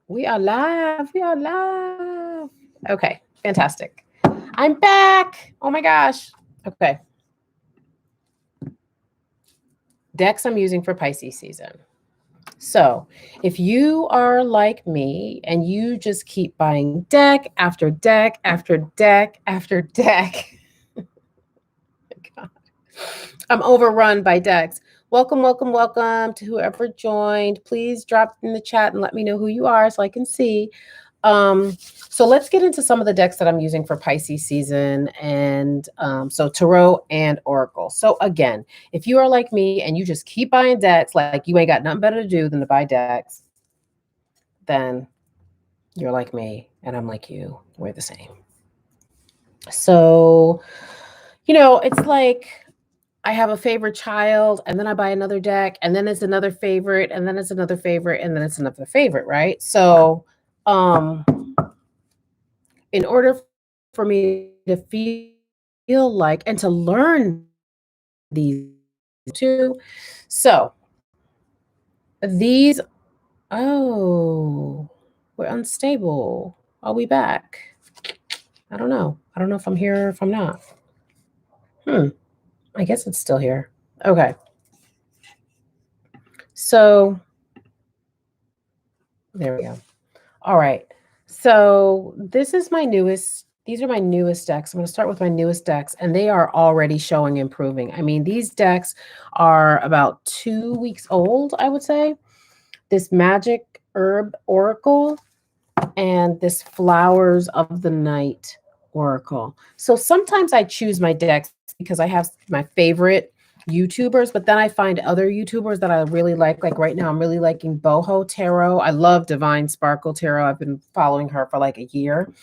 We are live. We are live. Okay, fantastic. I'm back. Oh my gosh. Okay. Decks I'm using for Pisces season. So, if you are like me and you just keep buying deck after deck after deck after deck, God, I'm overrun by decks. Welcome, welcome, welcome to whoever joined. Please drop in the chat and let me know who you are so I can see. So let's get into some of the decks that I'm using for Pisces season, and so Tarot and Oracle. So again, if you are like me and you just keep buying decks, like you ain't got nothing better to do than to buy decks, then you're like me and I'm like you. We're the same. So, it's like I have a favorite child, and then I buy another deck, and then it's another favorite, and then it's another favorite, and then it's another favorite, right? So, in order for me to feel like and to learn these too. So, these, oh, we're unstable. Are we back? I don't know. I don't know if I'm here or if I'm not. I guess it's still here. Okay. So, there we go. All right. So this is my newest, these are my newest decks. I'm going to start with my newest decks, and they are already showing improving. I mean, these decks are about 2 weeks old, I would say. This Magic Herb Oracle and this Flowers of the Night Oracle. So sometimes I choose my decks because I have my favorite YouTubers, but then I find other YouTubers that I really like. Like right now, I'm really liking Boho Tarot. I love Divine Sparkle Tarot. I've been following her for like a year,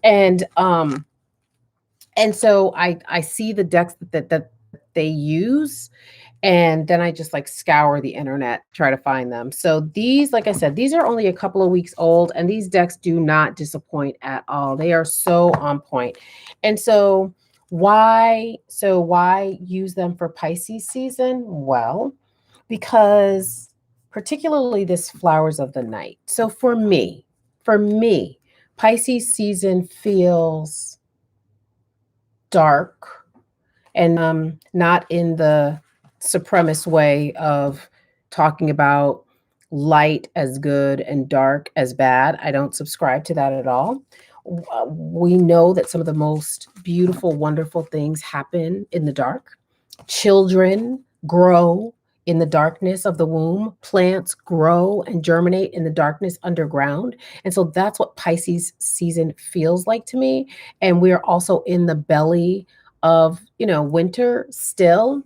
and so I see the decks that they use, and then I just like scour the internet, try to find them. So these, like I said, these are only a couple of weeks old, and these decks do not disappoint at all. They are so on point. And so why use them for Pisces season? Well, because particularly this Flowers of the Night. So for me, Pisces season feels dark, and not in the supremacist way of talking about light as good and dark as bad. I don't subscribe to that at all. We know that some of the most beautiful, wonderful things happen in the dark. Children grow in the darkness of the womb. Plants grow and germinate in the darkness underground. And so that's what Pisces season feels like to me. And we're also in the belly of, winter still.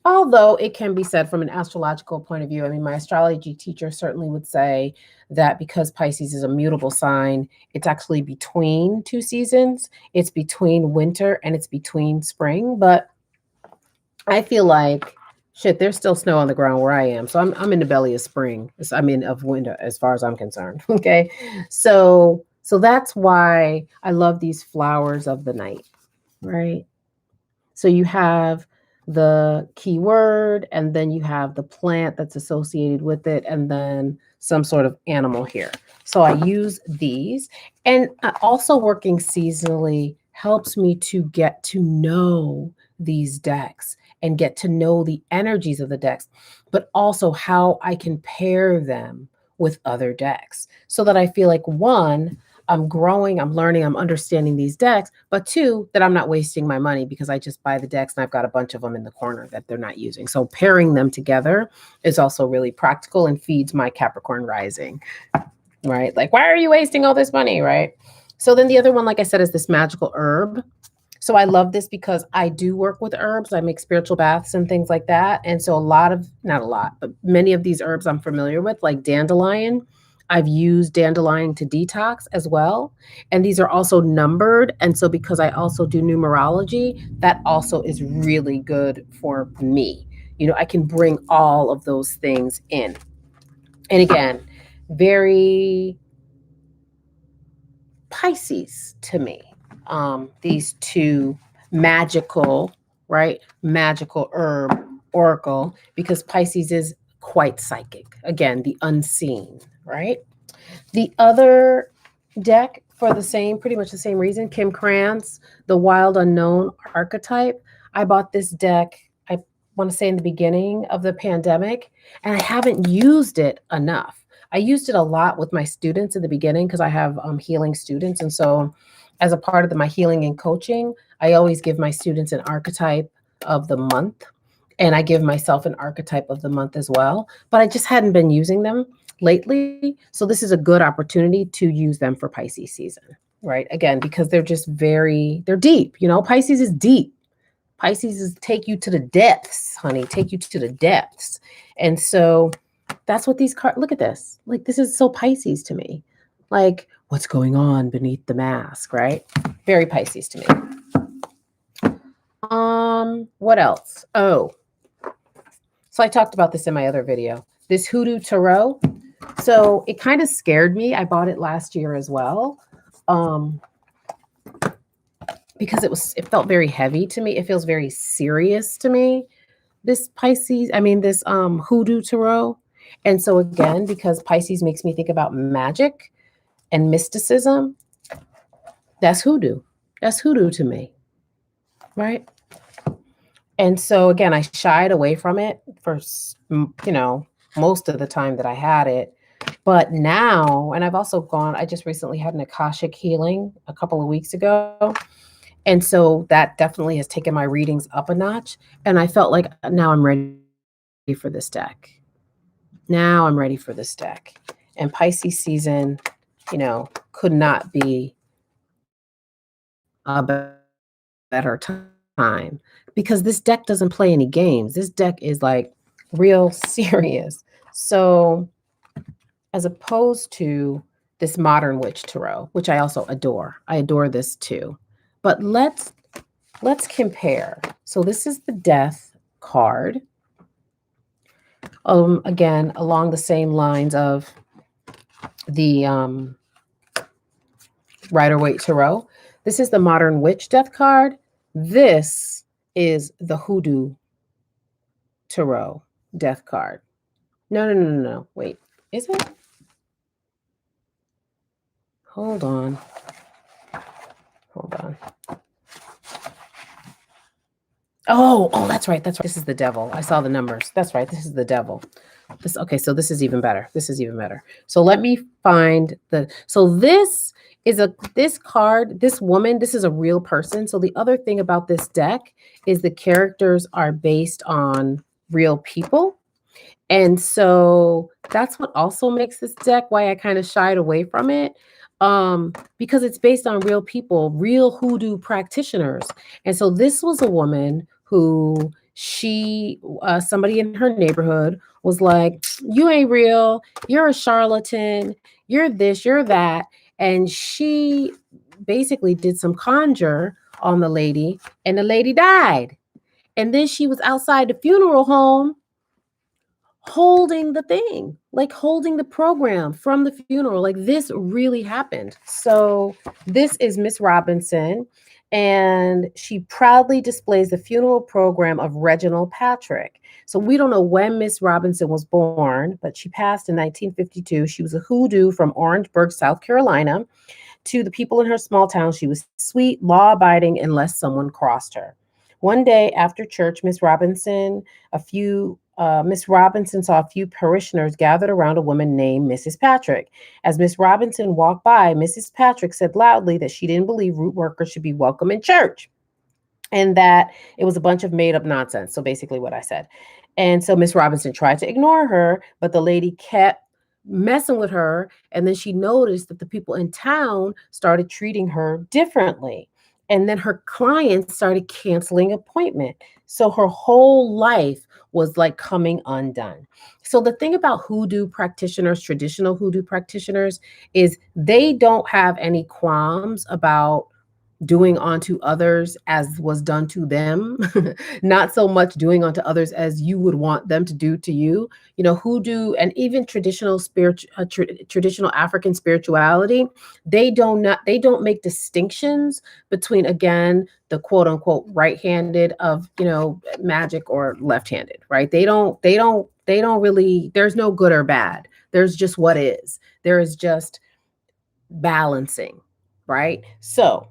Although it can be said from an astrological point of view, I mean, my astrology teacher certainly would say that because Pisces is a mutable sign, it's actually between two seasons. It's between winter and it's between spring. But I feel like, shit, there's still snow on the ground where I am. So I'm in the belly of spring. Of winter as far as I'm concerned. Okay. So that's why I love these Flowers of the Night, right? So you have the keyword, and then you have the plant that's associated with it, and then some sort of animal here. So I use these. And also working seasonally helps me to get to know these decks and get to know the energies of the decks, but also how I can pair them with other decks so that I feel like, one, I'm growing, I'm learning, I'm understanding these decks, but two, that I'm not wasting my money because I just buy the decks and I've got a bunch of them in the corner that they're not using. So pairing them together is also really practical and feeds my Capricorn rising, right? Like, why are you wasting all this money, right? So then the other one, like I said, is this magical herb. So I love this because I do work with herbs. I make spiritual baths and things like that. And so not a lot, but many of these herbs I'm familiar with, like dandelion. I've used dandelion to detox as well. And these are also numbered. And so because I also do numerology, that also is really good for me. I can bring all of those things in. And again, very Pisces to me. These two magical, right? Magical herb oracle, because Pisces is quite psychic. Again, the unseen, right? The other deck for the same, pretty much the same reason, Kim Krantz, The Wild Unknown Archetype. I bought this deck, I want to say in the beginning of the pandemic, and I haven't used it enough. I used it a lot with my students in the beginning because I have healing students. And so, as a part of my healing and coaching, I always give my students an archetype of the month. And I give myself an archetype of the month as well. But I just hadn't been using them lately. So this is a good opportunity to use them for Pisces season, right? Again, because they're just they're deep. Pisces is deep. Pisces is take you to the depths, honey, take you to the depths. And so that's what these cards, look at this. Like, this is so Pisces to me. Like, what's going on beneath the mask, right? Very Pisces to me. What else? Oh, so I talked about this in my other video. This Hoodoo Tarot. So it kind of scared me. I bought it last year as well. Because it felt very heavy to me. It feels very serious to me. This Hoodoo Tarot. And so again, because Pisces makes me think about magic and mysticism, that's hoodoo. That's hoodoo to me. Right? And so again, I shied away from it for, most of the time that I had it. But now, and I just recently had an Akashic healing a couple of weeks ago. And so that definitely has taken my readings up a notch. And I felt like now I'm ready for this deck. Now I'm ready for this deck. And Pisces season, could not be a better time, because this deck doesn't play any games. This deck is like real serious. So as opposed to this Modern Witch Tarot, which I also adore. I adore this too. But let's compare. So this is the Death card. Again, along the same lines of the Rider-Waite Tarot. This is the Modern Witch Death card. This is the Hoodoo Tarot Death card. No. Wait, is it? Hold on. Oh, that's right. This is the Devil. I saw the numbers. That's right. This is the Devil. Okay, so this is even better. So let me find this card, this woman, this is a real person. So the other thing about this deck is the characters are based on real people. And so that's what also makes this deck why I kind of shied away from it. Because it's based on real people, real hoodoo practitioners. And so this was a woman who somebody in her neighborhood was like, you ain't real, you're a charlatan, you're this, you're that. And she basically did some conjure on the lady, and the lady died. And then she was outside the funeral home holding the thing, like holding the program from the funeral. Like, this really happened. So this is Miss Robinson, and she proudly displays the funeral program of Reginald Patrick. So we don't know when Miss Robinson was born, but she passed in 1952. She was a hoodoo from Orangeburg, South Carolina. To the people in her small town, she was sweet, law-abiding, unless someone crossed her. One day after church, Miss Robinson saw a few parishioners gathered around a woman named Mrs. Patrick. As Miss Robinson walked by, Mrs. Patrick said loudly that she didn't believe root workers should be welcome in church, and that it was a bunch of made-up nonsense. So basically what I said. And so Miss Robinson tried to ignore her, but the lady kept messing with her. And then she noticed that the people in town started treating her differently. And then her clients started canceling appointment. So her whole life was like coming undone. So the thing about hoodoo practitioners, traditional hoodoo practitioners, is they don't have any qualms about doing unto others as was done to them. Not so much doing unto others as you would want them to do to you. Hoodoo and even traditional traditional African spirituality, they don't make distinctions between, again, the quote unquote right-handed of magic or left-handed, right? They They don't really, there's no good or bad. There's just what is. There is just balancing, right? So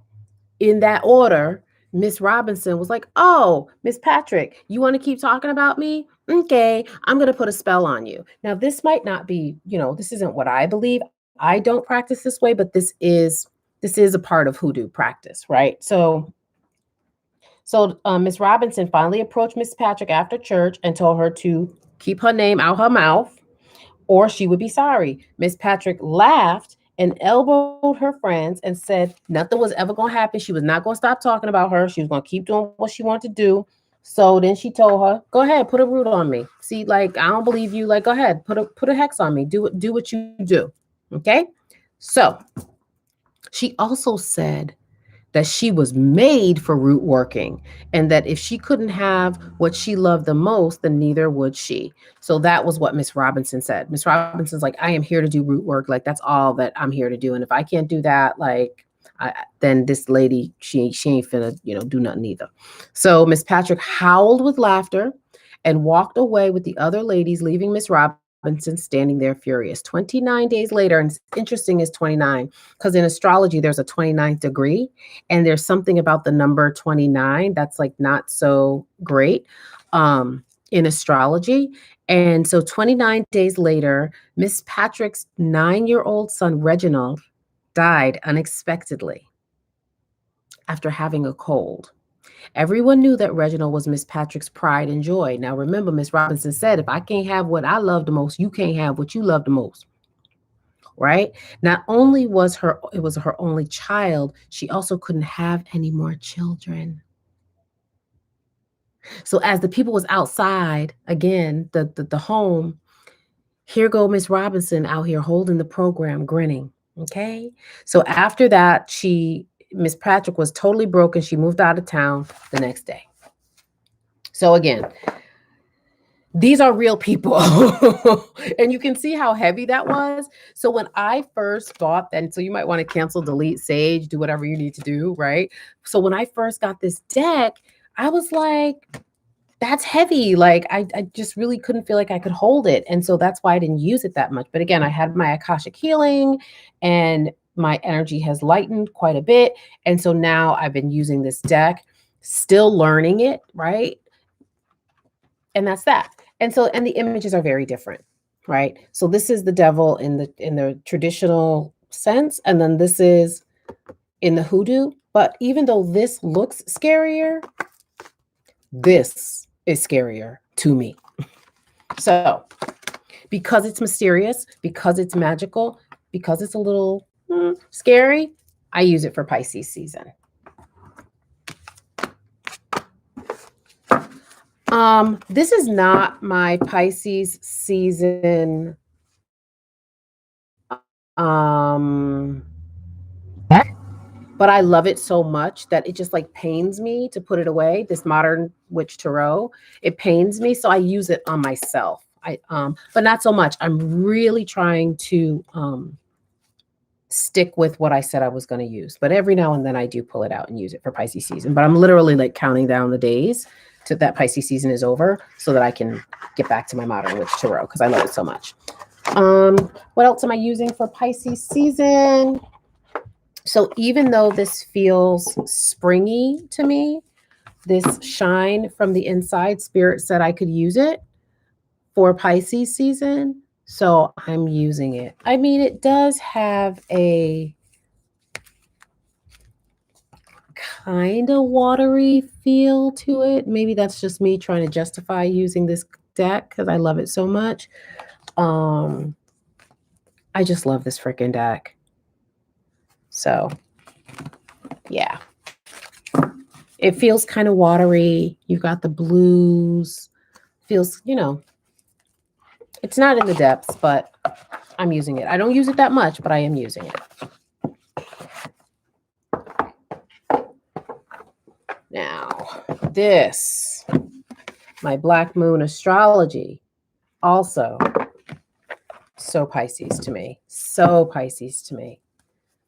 in that order, Miss Robinson was like, "Oh, Miss Patrick, you want to keep talking about me? Okay, I'm going to put a spell on you." Now, this might not be, this isn't what I believe. I don't practice this way, but this is a part of hoodoo practice, right? So Miss Robinson finally approached Miss Patrick after church and told her to keep her name out her mouth or she would be sorry. Miss Patrick laughed and elbowed her friends and said nothing was ever going to happen. She was not going to stop talking about her. She was going to keep doing what she wanted to do. So then she told her, "Go ahead, put a root on me. See, like, I don't believe you. Like, go ahead, put a hex on me. Do what you do." Okay. So she also said that she was made for root working and that if she couldn't have what she loved the most, then neither would she. So that was what Miss Robinson said. Miss Robinson's like, "I am here to do root work. Like, that's all that I'm here to do. And if I can't do that, like, then this lady, she ain't finna, do nothing either." So Miss Patrick howled with laughter and walked away with the other ladies, leaving Miss Robinson standing there furious. 29 days later, and it's interesting is 29, because in astrology, there's a 29th degree, and there's something about the number 29 that's like not so great in astrology. And so 29 days later, Miss Patrick's 9-year-old son, Reginald, died unexpectedly after having a cold. Everyone knew that Reginald was Miss Patrick's pride and joy. Now, remember, Miss Robinson said, "If I can't have what I love the most, you can't have what you love the most." Right? Not only it was her only child, she also couldn't have any more children. So as the people was outside, again, the home, here go Miss Robinson out here holding the program, grinning. Okay. So after that, Miss Patrick was totally broken. She moved out of town the next day. So again, these are real people. And you can see how heavy that was. So when I first got that, so you might want to cancel, delete, sage, do whatever you need to do, right? So when I first got this deck, I was like, that's heavy. Like I just really couldn't feel like I could hold it. And so that's why I didn't use it that much. But again, I had my Akashic healing and my energy has lightened quite a bit. And so now I've been using this deck, still learning it, right? And that's that. And the images are very different, right? So this is the devil in the traditional sense, and then this is in the hoodoo. But even though this looks scarier, this is scarier to me. So because it's mysterious, because it's magical, because it's a little scary, I use it for Pisces season. This is not my Pisces season but I love it so much that it just like pains me to put it away. This Modern Witch Tarot, it pains me, so I use it on myself. But not so much. I'm really trying to stick with what I said I was going to use. But every now and then I do pull it out and use it for Pisces season. But I'm literally like counting down the days to that Pisces season is over so that I can get back to my Modern Witch Tarot because I love it so much. What else am I using for Pisces season? So even though this feels springy to me, this shine from the inside, Spirit said I could use it for Pisces season. So I'm using it. I mean, it does have a kind of watery feel to it. Maybe that's just me trying to justify using this deck because I love it so much. I just love this freaking deck. So yeah. It feels kind of watery. You've got the blues. Feels, it's not in the depths, but I'm using it. I don't use it that much, but I am using it. Now, this, my Black Moon Astrology, also so Pisces to me. So Pisces to me.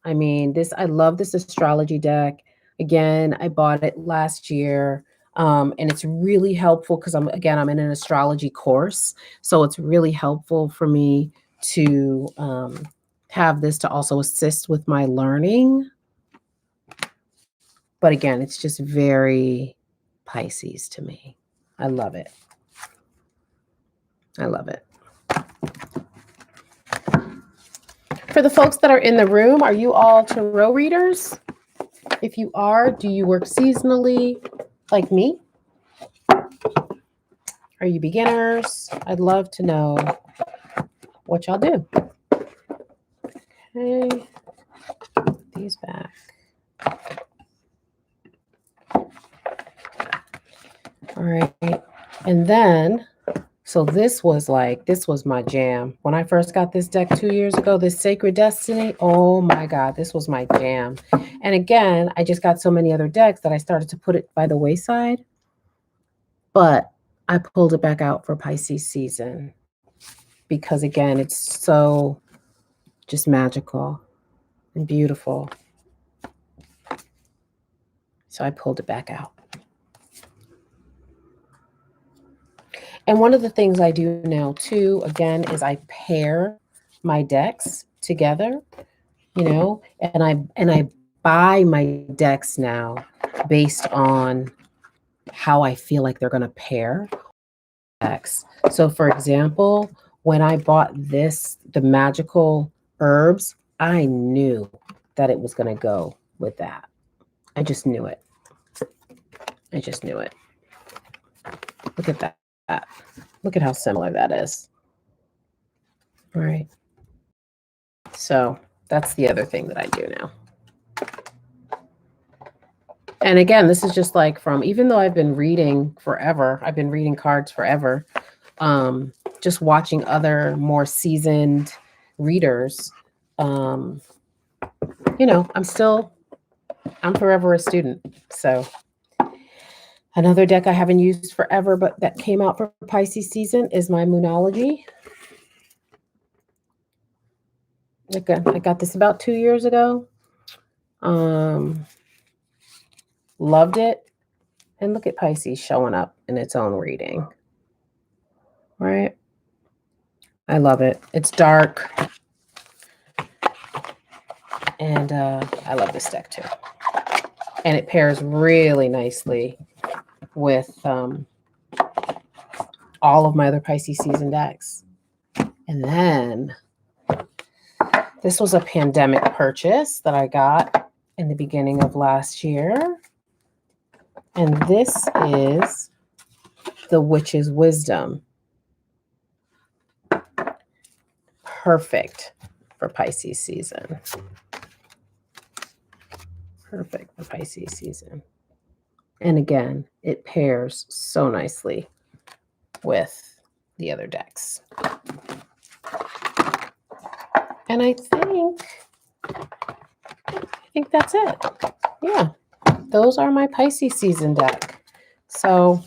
I mean, I love this astrology deck. Again, I bought it last year. And it's really helpful because I'm in an astrology course. So it's really helpful for me to have this to also assist with my learning. But again, it's just very Pisces to me. I love it. I love it. For the folks that are in the room, are you all tarot readers? If you are, do you work seasonally like me? Are you beginners? I'd love to know what y'all do. Okay, put these back. All right, and then, so this was my jam. When I first got this deck 2 years ago, this Sacred Destiny, oh my God, this was my jam. And again, I just got so many other decks that I started to put it by the wayside. But I pulled it back out for Pisces season because, again, it's so just magical and beautiful. So I pulled it back out. And one of the things I do now too, again, is I pair my decks together, and I buy my decks now based on how I feel like they're going to pair decks. So for example, when I bought the magical herbs, I knew that it was going to go with that. I just knew it. I just knew it. Look at that. Look at how similar that is. All right. So that's the other thing that I do now. And again, this is just like even though I've been reading forever, I've been reading cards forever, just watching other more seasoned readers, I'm forever a student. So another deck I haven't used forever, but that came out for Pisces season is my Moonology. Okay, I got this about 2 years ago. Loved it. And look at Pisces showing up in its own reading. Right? I love it. It's dark. And I love this deck too. And it pairs really nicely with all of my other Pisces season decks. And then this was a pandemic purchase that I got in the beginning of last year. And this is the Witch's Wisdom. Perfect for Pisces season. Perfect for Pisces season. And again, it pairs so nicely with the other decks. And I think that's it. Yeah, those are my Pisces season deck. So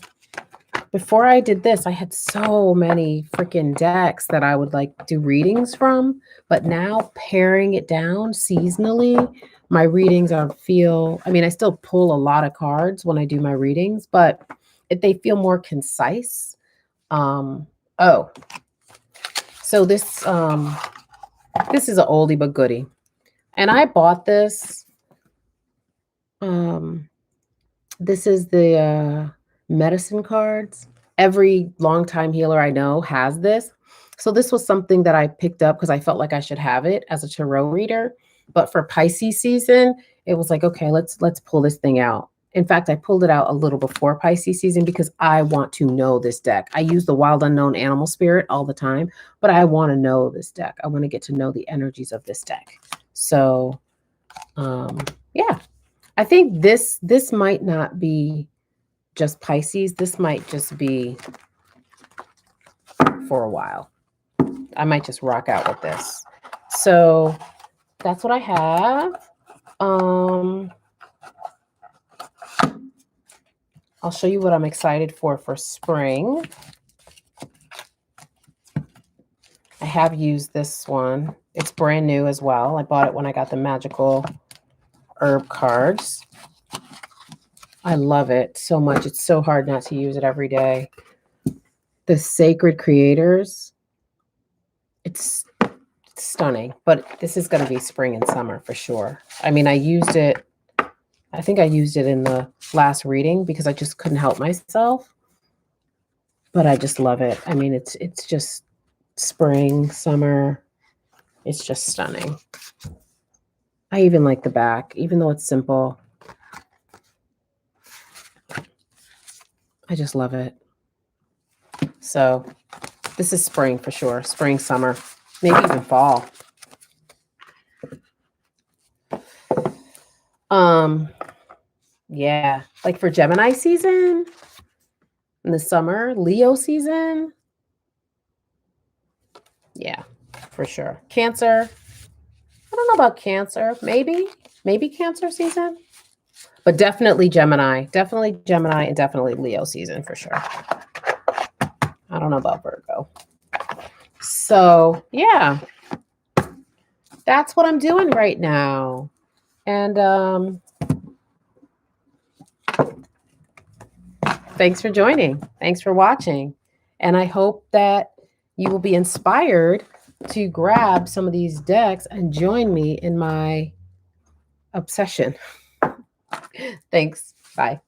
before I did this, I had so many freaking decks that I would do readings from. But now paring it down seasonally, my readings I still pull a lot of cards when I do my readings, but they feel more concise. So this is an oldie but goodie. And I bought this. This is the medicine cards. Every longtime healer I know has this. So this was something that I picked up because I felt like I should have it as a tarot reader. But for Pisces season, it was like, okay, let's pull this thing out. In fact, I pulled it out a little before Pisces season because I want to know this deck. I use the Wild Unknown Animal Spirit all the time, but I want to know this deck. I want to get to know the energies of this deck. So, yeah, I think this might not be just Pisces. This might just be for a while. I might just rock out with this. So that's what I have. I'll show you what I'm excited for spring. I have used this one. It's brand new as well. I bought it when I got the magical herb cards. I love it so much. It's so hard not to use it every day. The Sacred Creators. It's stunning, but this is going to be spring and summer for sure. I mean, I think I used it in the last reading because I just couldn't help myself. But I just love it. I mean, it's just spring, summer. It's just stunning. I even like the back, even though it's simple. I just love it. So this is spring for sure. Spring, summer, maybe even fall. Yeah, like for Gemini season in the summer, Leo season. Yeah, for sure. Cancer. I don't know about Cancer. Maybe Cancer season. But definitely Gemini. Definitely Gemini and definitely Leo season for sure. I don't know about Virgo. So, yeah. That's what I'm doing right now. And thanks for joining. Thanks for watching. And I hope that you will be inspired to grab some of these decks and join me in my obsession. Thanks. Bye.